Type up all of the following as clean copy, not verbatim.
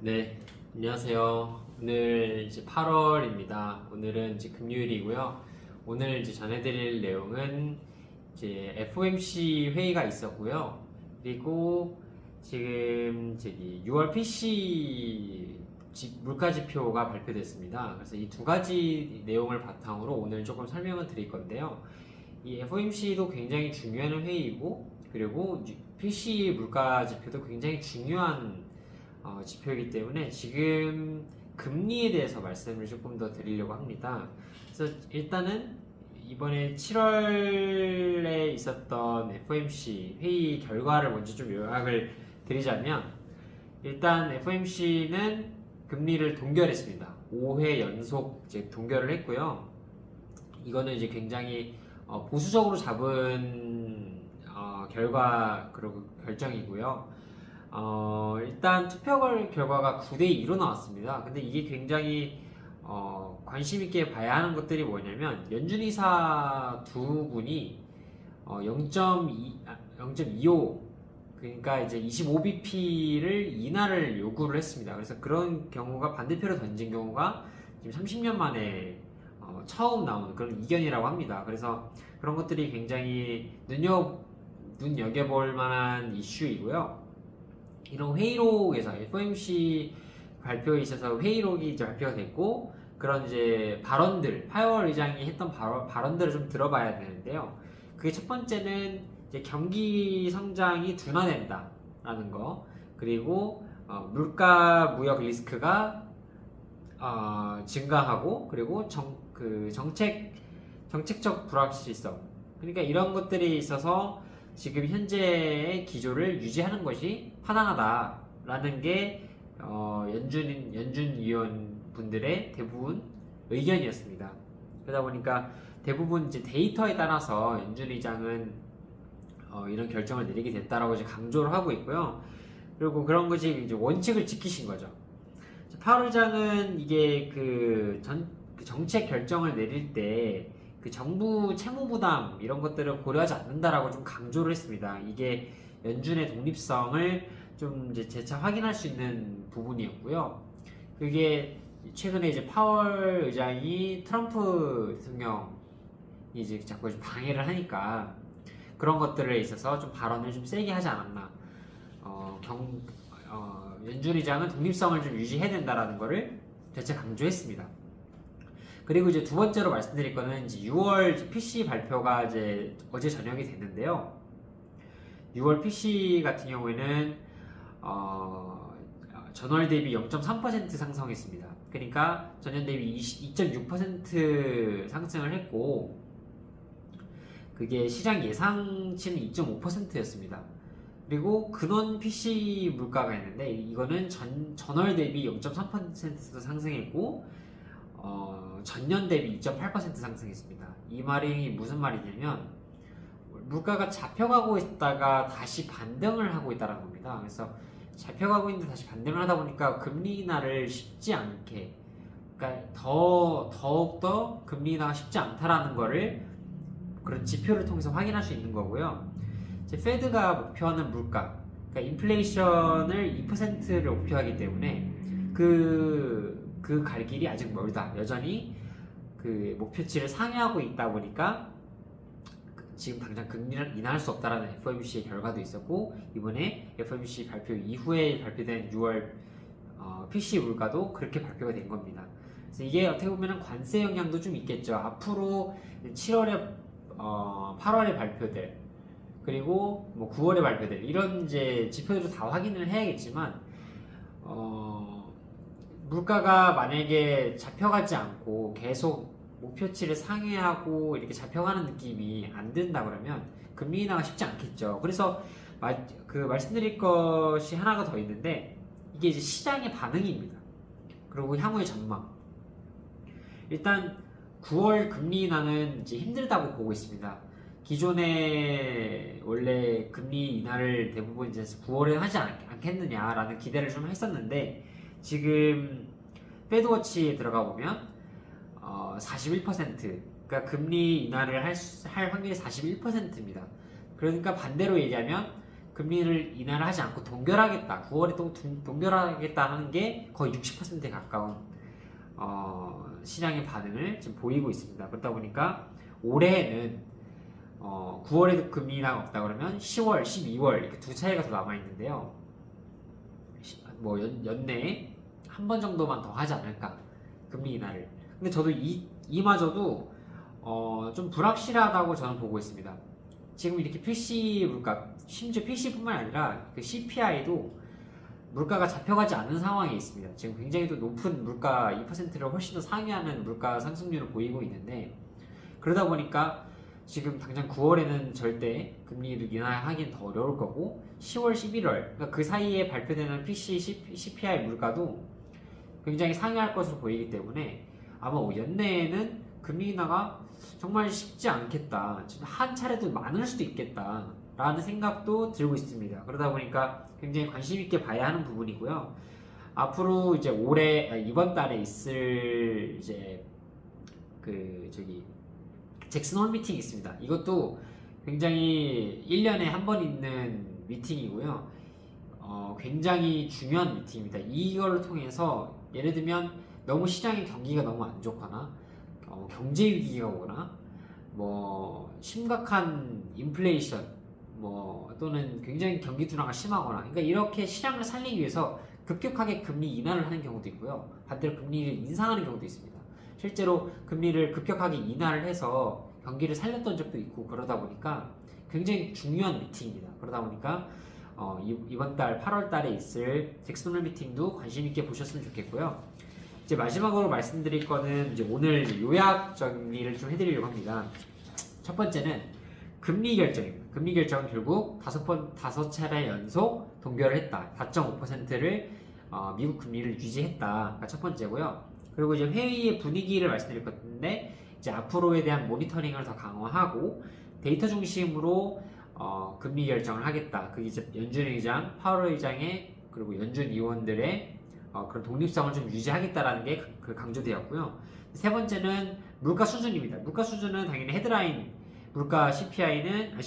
네, 안녕하세요. 오늘 이제 8월입니다. 오늘은 이제 금요일이고요. 오늘 이제 전해드릴 내용은 이제 FOMC 회의가 있었고요. 그리고 지금 저기 6월 PC 물가 지표가 발표됐습니다. 그래서 이 두 가지 내용을 바탕으로 오늘 조금 설명을 드릴 건데요. 이 FOMC도 굉장히 중요한 회의이고, 그리고 PC 물가 지표도 굉장히 중요한 지표이기 때문에 지금 금리에 대해서 말씀을 조금 더 드리려고 합니다. 그래서 일단은 이번에 7월에 있었던 FOMC 회의 결과를 먼저 좀 요약을 드리자면, 일단 FOMC는 금리를 동결했습니다. 5회 연속 이제 동결을 했고요. 이거는 이제 굉장히 보수적으로 잡은 결과 그리고 결정이고요. 일단 투표 결과가 9대2로 나왔습니다. 근데 이게 굉장히 관심 있게 봐야 하는 것들이 뭐냐면, 연준이사 두 분이 0.25, 그러니까 이제 25bp를 인하를 요구를 했습니다. 그래서 그런 경우가, 반대표로 던진 경우가 지금 30년 만에 처음 나오는 그런 이견이라고 합니다. 그래서 그런 것들이 굉장히 눈여겨볼 만한 이슈이고요. 이런 회의록에서 FOMC 발표에 있어서 회의록이 이제 발표가 됐고, 그런 이제 발언들, 파월 의장이 했던 발언들을 좀 들어봐야 되는데요. 그게 첫 번째는 이제 경기 성장이 둔화된다라는 거, 그리고 물가 무역 리스크가 증가하고, 그리고 정책적 불확실성, 그러니까 이런 것들이 있어서 지금 현재의 기조를 유지하는 것이 타당하다라는 게 연준 위원분들의 대부분 의견이었습니다. 그러다 보니까 대부분 이제 데이터에 따라서 연준 의장은 이런 결정을 내리게 됐다라고 이제 강조를 하고 있고요. 그리고 그런 것이 이제 원칙을 지키신 거죠. 파월 의장은 이게 그 정책 결정을 내릴 때 그 정부 채무 부담 이런 것들을 고려하지 않는다라고 좀 강조를 했습니다. 이게 연준의 독립성을 좀 이제 재차 확인할 수 있는 부분이었고요. 그게 최근에 이제 파월 의장이 트럼프 대통령이 이제 자꾸 방해를 하니까 그런 것들에 있어서 좀 발언을 좀 세게 하지 않았나. 연준 의장은 독립성을 좀 유지해야 된다라는 거를 재차 강조했습니다. 그리고 이제 두 번째로 말씀드릴 거는 이제 6월 PC 발표가 이제 어제 저녁이 됐는데요. 6월 PC 같은 경우에는 전월 대비 0.3% 상승했습니다. 그러니까 전년 대비 2.6% 상승을 했고, 그게 시장 예상치는 2.5%였습니다. 그리고 근원 PC 물가가 있는데, 이거는 전월 대비 0.3% 상승했고, 전년 대비 2.8% 상승했습니다. 이 말이 무슨 말이냐면, 물가가 잡혀가고 있다가 다시 반등을 하고 있다는 겁니다. 그래서 잡혀가고 있는데 다시 반등을 하다 보니까 금리 인하를 쉽지 않게, 그러니까 더욱더 금리 인하가 쉽지 않다라는 거를 그런 지표를 통해서 확인할 수 있는 거고요. 이제 페드가 목표하는 물가, 그러니까 인플레이션을 2%를 목표하기 때문에 그 갈 길이 아직 멀다. 여전히 그 목표치를 상회하고 있다 보니까 지금 당장 금리를 인하할 수 없다라는 FOMC의 결과도 있었고, 이번에 FOMC 발표 이후에 발표된 6월 PC 물가도 그렇게 발표가 된 겁니다. 그래서 이게 어떻게 보면 관세 영향도 좀 있겠죠. 앞으로 7월에 8월에 발표될, 그리고 뭐 9월에 발표될 이런 이제 지표들도 다 확인을 해야겠지만, 물가가 만약에 잡혀가지 않고 계속 목표치를 상회하고 이렇게 잡혀가는 느낌이 안 든다 그러면 금리 인하가 쉽지 않겠죠. 그래서 말씀드릴 것이 하나가 더 있는데, 이게 이제 시장의 반응입니다. 그리고 향후의 전망. 일단 9월 금리 인하는 이제 힘들다고 보고 있습니다. 기존에 원래 금리 인하를 대부분 이제 9월에 하지 않겠느냐라는 기대를 좀 했었는데, 지금 페드워치에 들어가 보면 41%, 그러니까 금리 인하를 할 확률이 41%입니다. 그러니까 반대로 얘기하면 금리를 인하를 하지 않고 동결하겠다, 9월에 또 동결하겠다 하는 게 거의 60%에 가까운 시장의 반응을 지금 보이고 있습니다. 그렇다 보니까 올해는 9월에도 금리 인하가 없다 그러면 10월, 12월 이렇게 두 차례가 더 남아 있는데요. 뭐 연내에 한 번 정도만 더 하지 않을까, 금리 인하를. 근데 저도 이마저도 좀 불확실하다고 저는 보고 있습니다. 지금 이렇게 PC 물가, 심지어 PC뿐만 아니라 그 CPI도 물가가 잡혀가지 않는 상황에 있습니다. 지금 굉장히 또 높은 물가 2%를 훨씬 더 상회하는 물가 상승률을 보이고 있는데, 그러다 보니까 지금 당장 9월에는 절대 금리를 인하하기는 더 어려울 거고, 10월, 11월 그러니까 그 사이에 발표되는 PC, CPI 물가도 굉장히 상회할 것으로 보이기 때문에 아마 연내에는 금리 인하가 정말 쉽지 않겠다, 한 차례도 많을 수도 있겠다 라는 생각도 들고 있습니다. 그러다 보니까 굉장히 관심 있게 봐야 하는 부분이고요. 앞으로 이제 이번 달에 있을 이제 잭슨 홀 미팅이 있습니다. 이것도 굉장히 1년에 한 번 있는 미팅이고요. 굉장히 중요한 미팅입니다. 이걸 통해서 예를 들면 너무 시장의 경기가 너무 안 좋거나 경제 위기가 오거나 뭐 심각한 인플레이션 또는 굉장히 경기 둔화가 심하거나, 그러니까 이렇게 시장을 살리기 위해서 급격하게 금리 인하를 하는 경우도 있고요. 반대로 금리를 인상하는 경우도 있습니다. 실제로 금리를 급격하게 인하를 해서 경기를 살렸던 적도 있고, 그러다 보니까 굉장히 중요한 미팅입니다. 그러다 보니까 이번 달 8월 달에 있을 잭슨 홀 미팅도 관심 있게 보셨으면 좋겠고요. 이제 마지막으로 말씀드릴 거는 이제 오늘 요약 정리를 좀 해드리려고 합니다. 첫 번째는 금리 결정입니다. 금리 결정은 결국 5차례 연속 동결을 했다. 4.5%를 미국 금리를 유지했다. 첫 번째고요. 그리고 이제 회의의 분위기를 말씀드릴 건데, 이제 앞으로에 대한 모니터링을 더 강화하고 데이터 중심으로 금리 결정을 하겠다. 그게 이제 연준 의장, 파월 의장의 그리고 연준 의원들의 그런 독립성을 좀 유지하겠다라는 게 강조되었고요. 세 번째는 물가 수준입니다. 물가 수준은 당연히 헤드라인 물가 CPI는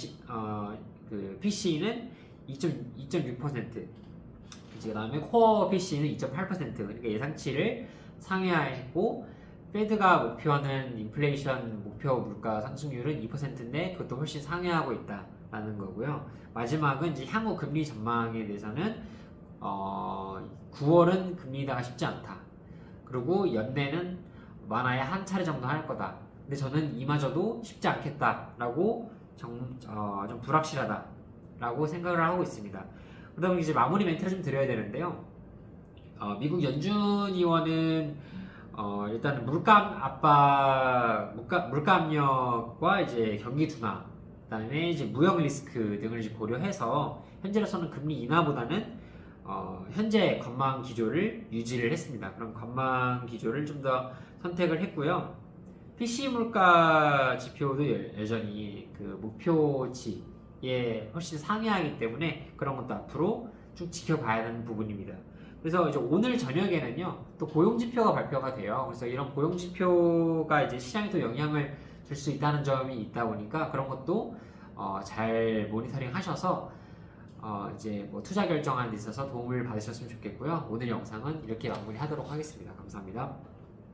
PC는 2.6%, 그 다음에 코어 PC는 2.8%, 그러니까 예상치를 상회했고, 페드가 목표하는 인플레이션 목표 물가 상승률은 2%인데 그것도 훨씬 상회하고 있다라는 거고요. 마지막은 이제 향후 금리 전망에 대해서는 9월은 금리 인하가 쉽지 않다. 그리고 연내는 많아야 한 차례 정도 할 거다. 근데 저는 이마저도 쉽지 않겠다라고 좀 불확실하다라고 생각을 하고 있습니다. 그러다 이제 마무리 멘트를 좀 드려야 되는데요. 미국 연준 의원은 일단 물가 압력과 이제 경기 둔화, 그다음에 이제 무역 리스크 등을 이제 고려해서 현재로서는 금리 인하보다는 현재 건망 기조를 유지를 했습니다. 그럼 건망 기조를 좀 더 선택을 했고요. PC 물가 지표도 여전히 그 목표치에 훨씬 상회하기 때문에 그런 것도 앞으로 쭉 지켜봐야 하는 부분입니다. 그래서 이제 오늘 저녁에는요, 또 고용지표가 발표가 돼요. 그래서 이런 고용지표가 이제 시장에 또 영향을 줄 수 있다는 점이 있다 보니까 그런 것도 잘 모니터링 하셔서 이제 뭐 투자 결정하는 데 있어서 도움을 받으셨으면 좋겠고요. 오늘 영상은 이렇게 마무리하도록 하겠습니다. 감사합니다.